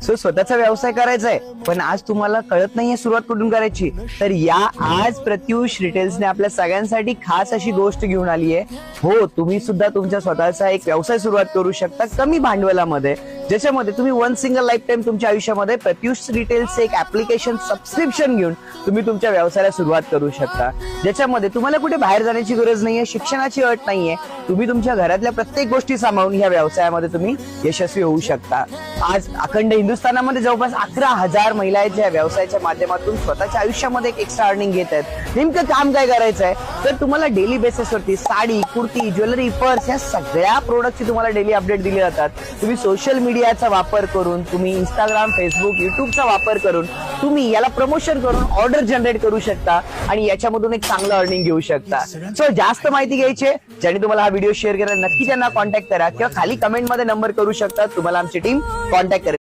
So स्वतःचा व्यवसाय करायचा आहे, पण आज तुम्हाला कळत नाहीये सुरुवात कुठून करायची, तर या आज प्रत्युष रिटेल्सने आपल्या सगळ्यांसाठी खास अशी गोष्ट घेऊन आली आहे. हो, तुम्ही सुद्धा तुमच्या स्वतःचा एक व्यवसाय सुरुवात करू शकता कमी भांडवलामध्ये, ज्याच्यामध्ये तुम्ही वन सिंगल लाईफ टाइम तुमच्या आयुष्यामध्ये प्रत्युष रिटेल्सचे एक ऍप्लिकेशन सबस्क्रिप्शन घेऊन तुम्ही तुमच्या व्यवसायाला सुरुवात करू शकता, ज्याच्यामध्ये तुम्हाला कुठे बाहेर जाण्याची गरज नाहीये, शिक्षणाची अट नाहीये. तुम्ही तुमच्या घरातल्या प्रत्येक गोष्टी सांभाळून ह्या व्यवसायामध्ये तुम्ही यशस्वी होऊ शकता. आज अखंड हिंदुस्थानामध्ये जवळपास 11,000 महिला आहेत ज्या व्यवसायाच्या माध्यमातून स्वतःच्या आयुष्यामध्ये एक एक्स्ट्रा अर्निंग घेत आहेत. नेमकं काम काय करायचं आहे, तर तुम्हाला डेली बेसिसवरती साडी, कुर्ती, ज्वेलरी, पर्स या सगळ्या प्रोडक्टची तुम्हाला डेली अपडेट दिले जातात. तुम्ही सोशल मीडियाचा वापर करून, तुम्ही इंस्टाग्राम, फेसबुक, युट्यूबचा वापर करून तुम्ही याला प्रमोशन करून ऑर्डर जनरेट करू शकता आणि याच्यामधून एक चांगलं अर्निंग घेऊ शकता. सो जास्त माहिती घ्यायची, ज्यांनी तुम्हाला हा व्हिडिओ शेअर केला नक्की त्यांना कॉन्टॅक्ट करा किंवा खाली कमेंट मध्ये नंबर करू शकता, तुम्हाला आमची टीम कॉन्टॅक्ट करेल.